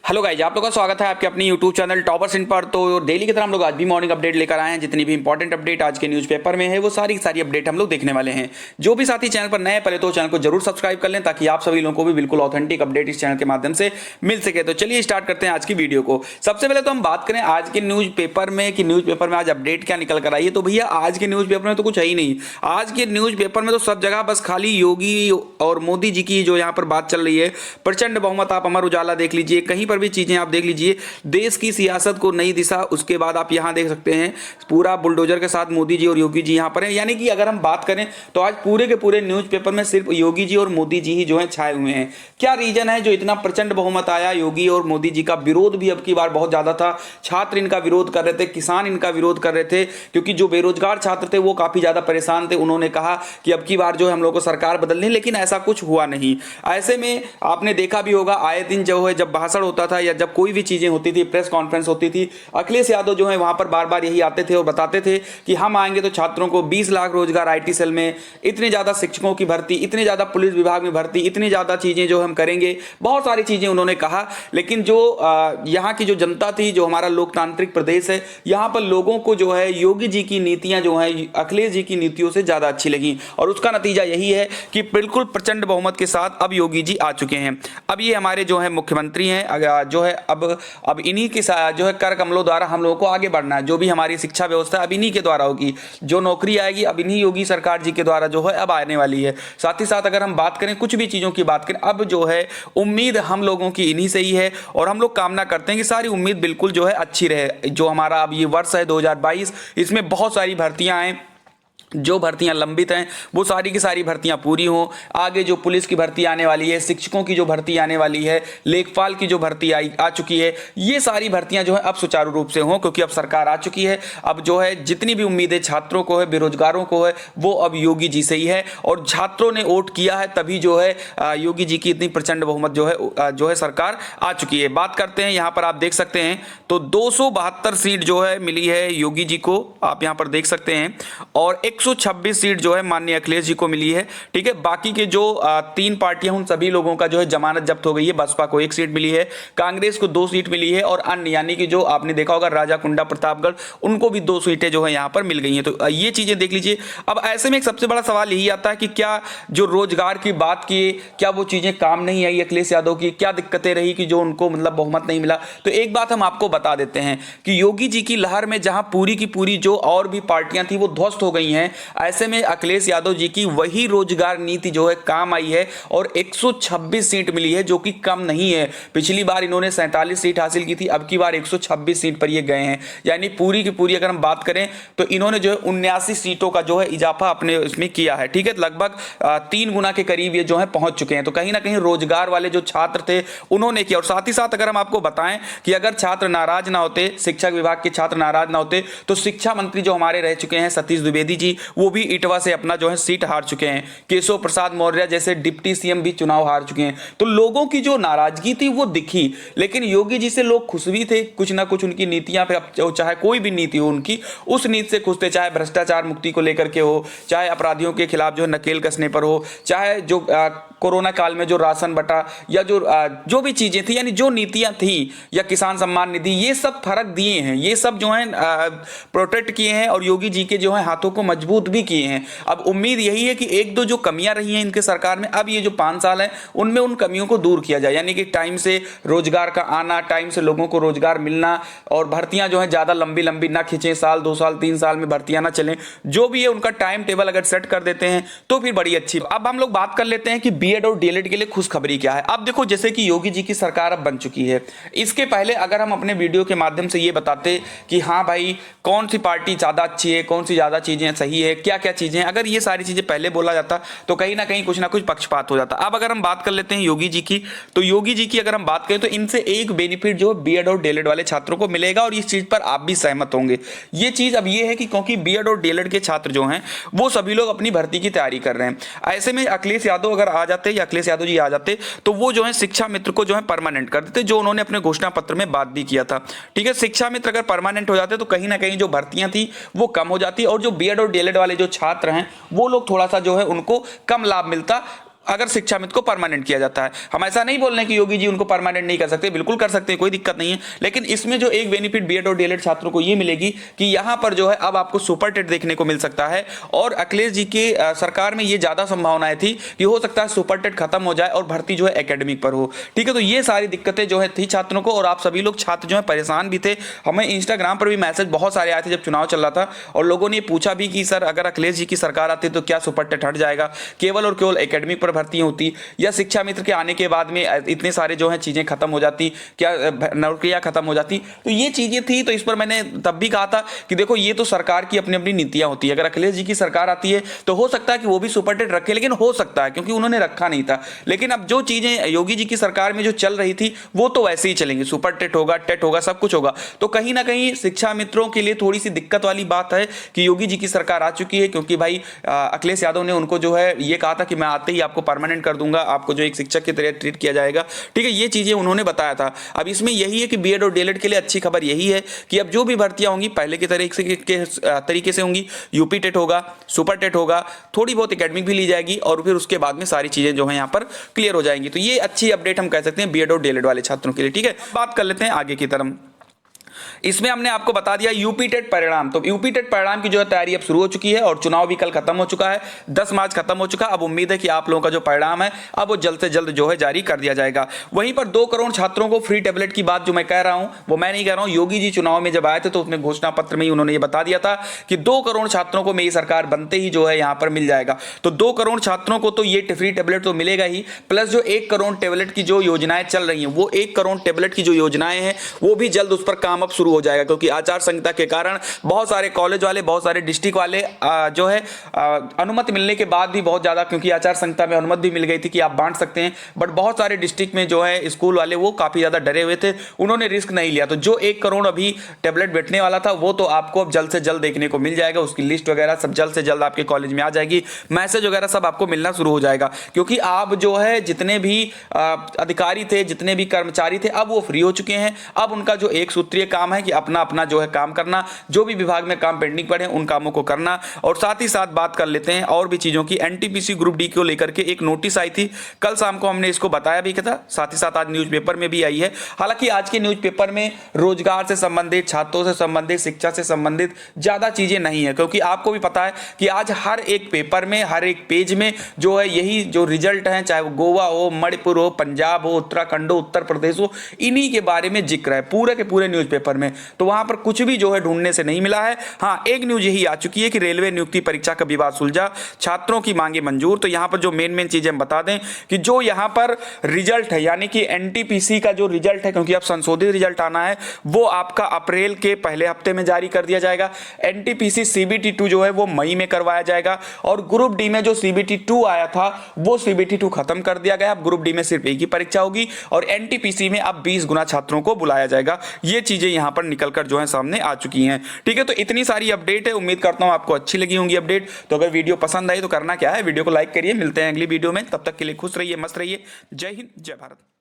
Hello guys, आप लोगों का स्वागत है आपके अपनी यूट्यूब चैनल टॉपर्स इन पर। तो डेली की तरह हम लोग आज भी मॉर्निंग अपडेट लेकर आए हैं। जितनी भी इंपॉर्टेंट अपडेट आज के न्यूज़पेपर में है वो सारी अपडेट हम लोग देखने वाले हैं। जो भी साथी चैनल पर नए हैं पहले तो चैनल को जरूर सब्सक्राइब कर लें ताकि आप सभी लोगों को भी बिल्कुल ऑथेंटिक अपडेट इस चैनल के माध्यम से मिल सके। तो चलिए स्टार्ट करते हैं आज की वीडियो को। सबसे पहले तो हम बात करें आज के न्यूज़पेपर में कि न्यूज़पेपर में आज अपडेट क्या निकल कर आई है। तो भैया आज के न्यूज़पेपर में तो कुछ है ही नहीं। आज के न्यूज़पेपर में तो सब जगह बस खाली योगी और मोदी जी की जो यहाँ पर बात चल रही है। प्रचंड बहुमत, आप अमर उजाला देख लीजिए, कहीं पर भी चीजें आप देख लीजिए, देश की सियासत को नई दिशा। उसके बाद आप यहां देख सकते हैं पूरा बुलडोजर के साथ मोदी जी और योगी जी यहां पर हैं। यानी कि अगर हम बात करें तो आज पूरे के पूरे न्यूज़पेपर में सिर्फ योगी जी और मोदी जी ही जो है छाए हुए हैं। क्या रीजन है जो इतना प्रचंड बहुमत आया? योगी और मोदी जी का विरोध भी अब की बार बहुत ज्यादा था। छात्र इनका विरोध कर रहे थे, किसान इनका विरोध कर रहे थे, क्योंकि जो बेरोजगार छात्र थे वो काफी ज्यादा परेशान थे। उन्होंने कहा कि अब की बार जो है हम लोग को सरकार बदलनी, लेकिन ऐसा कुछ हुआ नहीं। ऐसे में आपने देखा भी होगा आए दिन जो है जब भाषण होता था या जब कोई भी चीजें होती थी, प्रेस कॉन्फ्रेंस होती थी, अखिलेश यादव जो है वहां पर बार बार यही आते थे और बताते थे कि हम आएंगे तो छात्रों को 20 लाख रोजगार आईटी सेल में, इतने ज्यादा शिक्षकों की भर्ती, इतने ज्यादा पुलिस विभाग में भर्ती, इतनी ज्यादा चीजें जो हम करेंगे। बहुत सारी चीजें उन्होंने कहा, लेकिन जो यहाँ की जो जनता थी, जो हमारा लोकतांत्रिक प्रदेश है, यहाँ पर लोगों को जो है योगी जी की नीतियां जो है अखिलेश जी की नीतियों से ज्यादा अच्छी लगी और उसका नतीजा यही है कि बिल्कुल प्रचंड बहुमत के साथ अब योगी जी आ चुके हैं। अब ये हमारे जो है मुख्यमंत्री हैं, जो है अब इन्हीं के जो है कर कमलों द्वारा हम लोगों को आगे बढ़ना है। जो भी हमारी शिक्षा व्यवस्था अब इन्हीं के द्वारा होगी, जो नौकरी आएगी अब इन्हीं योगी सरकार जी के द्वारा जो है अब आने वाली है। साथ ही साथ अगर हम बात करें कुछ भी चीजों की बात करें, अब जो है उम्मीद हम लोगों की इन्हीं से ही है और हम लोग कामना करते हैं कि सारी उम्मीद बिल्कुल जो है अच्छी रहे। जो हमारा अब ये वर्ष है 2022, इसमें बहुत सारी भर्तियां आए, जो भर्तियां लंबित हैं वो सारी की सारी भर्तियां पूरी हों। आगे जो पुलिस की भर्ती आने वाली है, शिक्षकों की जो भर्ती आने वाली है, लेखपाल की जो भर्ती आ चुकी है, ये सारी भर्तियां जो है अब सुचारू रूप से हों, क्योंकि अब सरकार आ चुकी है। अब जो है जितनी भी उम्मीदें छात्रों को है, बेरोजगारों को है, वो अब योगी जी से ही है और छात्रों ने वोट किया है, तभी जो है योगी जी की इतनी प्रचंड बहुमत जो है सरकार आ चुकी है। बात करते हैं, यहाँ पर आप देख सकते हैं तो 272 सीट जो है मिली है योगी जी को, आप यहाँ पर देख सकते हैं, और 126 सीट जो है माननीय अखिलेश जी को मिली है। ठीक है, बाकी के जो 3 पार्टियां उन सभी लोगों का जो है जमानत जब्त हो गई है। बसपा को 1 सीट मिली है, कांग्रेस को 2 सीट मिली है और अन्य यानी कि जो आपने देखा होगा राजा कुंडा प्रतापगढ़, उनको भी 2 सीटें जो है यहां पर मिल गई हैं। तो ये चीजें देख लीजिए। अब ऐसे में एक सबसे बड़ा सवाल यही आता है कि क्या जो रोजगार की बात की, क्या वो चीजें काम नहीं आई अखिलेश यादव की? क्या दिक्कतें रही कि जो उनको मतलब बहुमत नहीं मिला? तो एक बात हम आपको बता देते हैं कि योगी जी की लहर में जहां पूरी की पूरी जो और भी पार्टियां थी वो ध्वस्त हो गई हैं, ऐसे में अखिलेश यादव जी की वही रोजगार नीति जो है काम आई है और 126 सीट मिली है, जो कि कम नहीं है। पिछली बार इन्होंने 47 सीट हासिल की थी, अब की बार 126 सीट पर ये गए हैं। यानी पूरी की पूरी अगर हम बात करें तो इन्होंने जो है 79 सीटों का जो है इजाफा अपने इसमें किया है। ठीक है, लगभग 3 गुना के करीब ये जो है पहुंच चुके हैं। तो कहीं ना कहीं रोजगार वाले जो छात्र थे उन्होंने किया। और साथ ही साथ अगर हम आपको बताएं कि अगर छात्र नाराज ना होते, शिक्षक विभाग के छात्र नाराज ना होते, तो शिक्षा मंत्री जो हमारे रह चुके हैं सतीश द्विवेदी जी, वो भी इटवा से अपना जो है सीट हार चुके हैं। केशव प्रसाद मौर्य जैसे डिप्टी सीएम भी चुनाव हार चुके हैं। तो लोगों की जो नाराजगी थी वो दिखी, लेकिन योगी जी से लोग खुश भी थे। कुछ ना कुछ उनकी नीतियां पे, चाहे कोई भी नीति हो उनकी, उस नीति से खुश थे। चाहे भ्रष्टाचार मुक्ति को लेकर के हो, चाहे अपराधियों के खिलाफ जो है नकेल कसने पर हो, चाहे जो कोरोना काल में जो राशन बटा, या जो भी चीजें थी, यानी जो नीतियां थी, या किसान सम्मान निधि, ये सब फर्क दिए हैं। ये सब जो है प्रोटेक्ट किए हैं और योगी जी के जो है हाथों को मजबूत भी किए हैं। अब उम्मीद यही है कि 1-2 जो कमियां रही हैं इनके सरकार में, अब ये जो 5 साल हैं उनमें उन कमियों को दूर किया जाए। यानी कि टाइम से रोजगार का आना, टाइम से लोगों को रोजगार मिलना, और भर्तियां जो है ज्यादा लंबी लंबी ना खींचे, साल 2 साल 3 साल में भर्तियां ना चलें। जो भी है उनका टाइम टेबल अगर सेट कर देते हैं तो फिर बड़ी अच्छी। अब हम लोग बात कर लेते हैं कि बीएड और डीएलएड के लिए खुशखबरी क्या है। अब देखो, जैसे कि योगी जी की सरकार अब बन चुकी है, इसके पहले अगर हम अपने वीडियो के माध्यम से ये बताते कि हाँ भाई कौन सी पार्टी ज्यादा अच्छी है, कौन सी ज्यादा चीजें सही है, क्या क्या चीजें, अगर ये सारी चीजें पहले बोला जाता तो कहीं ना कहीं कुछ ना कुछ पक्षपात हो जाता। अब अगर हम बात कर लेते हैं योगी जी की, तो योगी जी की अगर हम बात करें तो इनसे एक बेनिफिट जो बीएड और डीएलएड वाले छात्रों को मिलेगा, और इस चीज पर आप भी सहमत होंगे। ये चीज अब ये है कि क्योंकि बीएड और डीएलएड के छात्र जो हैं वो सभी लोग अपनी भर्ती की तैयारी कर रहे हैं। ऐसे में अखिलेश यादव अगर आ जाते, या अखिलेश यादव जी आ जाते, तो वो जो है शिक्षा मित्र को जो है परमानेंट कर देते, जो उन्होंने अपने घोषणा पत्र में बात भी किया था। ठीक है, शिक्षा मित्र अगर परमानेंट हो जाते तो कहीं ना कहीं जो भर्तियां थी वो कम हो जाती, और जो बीएड और डीएलएड वाले जो छात्र हैं वो लोग थोड़ा सा जो है उनको कम लाभ मिलता। अगर शिक्षा मित्र को परमानेंट किया जाता है। हम ऐसा नहीं बोल रहे हैं कि योगी जी उनको परमानेंट नहीं कर सकते, बिल्कुल कर सकते हैं, कोई दिक्कत नहीं है। लेकिन इसमें जो एक बेनिफिट बीएड और डीएलएड छात्रों को ये मिलेगी कि यहां पर जो है अब आपको सुपर टेट देखने को मिल सकता है। और अखिलेश जी के सरकार में ये ज्यादा संभावनाएं थी कि हो सकता है सुपर टेट खत्म हो जाए और भर्ती जो है एकेडमिक पर हो। ठीक है, तो ये सारी दिक्कतें जो है थी छात्रों को, और आप सभी लोग छात्र जो है परेशान भी थे। हमें इंस्टाग्राम पर भी मैसेज बहुत सारे आए थे जब चुनाव चल रहा था, और लोगों ने पूछा भी कि सर अगर अखिलेश जी की सरकार आती तो क्या सुपर टेट हट जाएगा, केवल और केवल एकेडमिक पर भर्ती होती, या शिक्षा मित्र के आने के बाद में इतने सारे जो है चीजें खत्म हो जाती, क्या नौकरियां खत्म हो जाती। तो ये चीजें थी, तो इस पर मैंने तब भी कहा था कि देखो ये तो सरकार की अपनी अपनी नीतियां होती है। अगर अखिलेश जी की सरकार आती है तो हो सकता है कि वो भी सुपर टेट रखे, लेकिन हो सकता है क्योंकि उन्होंने रखा नहीं था। लेकिन अब जो चीजें योगी जी की सरकार में जो चल रही थी वो तो वैसे ही चलेंगी, सुपर टेट होगा, टेट होगा, सब कुछ होगा। तो कहीं ना कहीं शिक्षा मित्रों के लिए थोड़ी सी दिक्कत वाली बात है कि योगी जी की सरकार आ चुकी है, क्योंकि भाई अखिलेश यादव ने उनको जो है ये कहा था कि मैं आते ही आपको परमानेंट कर दूंगा, आपको जो एक शिक्षक की तरह ट्रीट किया जाएगा। ठीक है, ये चीजें उन्होंने बताया था। अब इसमें यही है कि बीएड और डीएलएड के लिए अच्छी खबर यही है कि अब जो भी भर्तियां होंगी पहले के तरीके से होंगी। यूपी टेट होगा, सुपर टेट होगा, थोड़ी बहुत एकेडमिक भी ली जाएगी, और फिर उसके बाद में सारी चीजें जो है यहाँ पर क्लियर हो जाएंगी। तो ये अच्छी अपडेट हम कह सकते हैं बीएड और डीएलएड वाले छात्रों के लिए। ठीक है, बात कर लेते हैं आगे की तरफ। इसमें हमने आपको बता दिया यूपी टेट परिणाम। तो यूपी टेट परिणाम की जो है तैयारी अब शुरू हो चुकी है, और चुनाव भी कल खत्म हो चुका है, 10 मार्च खत्म हो चुका। अब उम्मीद है कि आप लोगों का जो परिणाम है अब वो जल्द से जल्द जो है जारी कर दिया जाएगा। वहीं पर 2 करोड़ छात्रों को फ्री टेबलेट की बात जो मैं कह रहा हूं वो मैं नहीं कह रहा हूं, योगी जी चुनाव में जब आए थे तो उसमें घोषणा पत्र में ही उन्होंने ये बता दिया था कि 2 करोड़ छात्रों को मेरी सरकार बनते ही जो है यहां पर मिल जाएगा। तो 2 करोड़ छात्रों को तो ये फ्री टेबलेट तो मिलेगा ही, प्लस जो 1 करोड़ टेबलेट की जो योजनाएं चल रही हैं, वो 1 करोड़ टेबलेट की जो योजनाएं हैं वो भी जल्द उस पर काम अब शुरू हो जाएगा। क्योंकि आचार संहिता के कारण बहुत सारे कॉलेज वाले, बहुत सारे डिस्ट्रिक्ट वाले जो है अनुमति मिलने के बाद भी बहुत ज्यादा, क्योंकि आचार संहिता में अनुमति भी मिल गई थी कि आप बांट सकते हैं, बट बहुत सारे डिस्ट्रिक्ट में जो है स्कूल वाले वो काफी ज्यादा डरे हुए थे, उन्होंने रिस्क नहीं लिया। तो जो 1 करोड़ अभी टेबलेट बैठने वाला था वो तो आपको अब जल्द से जल्द देखने को मिल जाएगा। उसकी लिस्ट वगैरह सब जल्द से जल्द आपके कॉलेज में आ जाएगी, मैसेज वगैरह सब आपको मिलना शुरू हो जाएगा। क्योंकि आप जो है जितने भी अधिकारी थे, जितने भी कर्मचारी थे, अब वो फ्री हो चुके हैं। अब उनका जो एक सूत्रीय काम है कि अपना अपना जो है काम करना, जो भी विभाग में काम पेंडिंग पड़े उन कामों को करना। और साथ ही साथ बात कर लेते हैं और भी चीजों की। एनटीपीसी ग्रुप डी को लेकर के एक नोटिस आई थी, कल शाम को हमने इसको बताया भी था, साथ ही साथ आज न्यूज़पेपर में भी आई है। हालांकि आज के न्यूज़पेपर में रोजगार से संबंधित, छात्रों से संबंधित, शिक्षा से संबंधित ज्यादा चीजें नहीं है, क्योंकि आपको भी पता है कि आज हर एक पेपर में, हर एक पेज में जो है यही जो रिजल्ट है, चाहे वो गोवा हो, मणिपुर हो, पंजाब हो, उत्तराखंड हो, उत्तर प्रदेश हो, इन्हीं के बारे में जिक्र है पूरे के पूरे न्यूज़पेपर में। तो वहां पर कुछ भी जो है ढूंढने से नहीं मिला है। हाँ, एक न्यूज यही आ चुकी है कि रेलवे नियुक्ति परीक्षा का विवाद सुलझा, छात्रों की मांगे मंजूर। तो यहां पर जो मेन चीजें हम बता दें कि जो यहां पर रिजल्ट है, यानी कि एनटीपीसी का जो रिजल्ट है, क्योंकि अब संशोधित रिजल्ट आना है, वो आपका अप्रैल के पहले हफ्ते में जारी कर दिया जाएगा। एनटीपीसी सीबीटी 2 जो है वो मई में करवाया जाएगा, और ग्रुप डी में जो सीबीटी 2 आया था वो सीबीटी 2 खत्म कर दिया गया। अब ग्रुप डी में सिर्फ एक ही परीक्षा होगी, और एनटीपीसी में अब 20 गुना छात्रों को बुलाया जाएगा। ये चीजें यहां पर निकलकर जो है सामने आ चुकी हैं। ठीक है, तो इतनी सारी अपडेट है, उम्मीद करता हूं आपको अच्छी लगी होंगी अपडेट। तो अगर वीडियो पसंद आई तो करना क्या है, वीडियो को लाइक करिए। मिलते हैं अगली वीडियो में, तब तक के लिए खुश रहिए, मस्त रहिए। जय हिंद, जय भारत।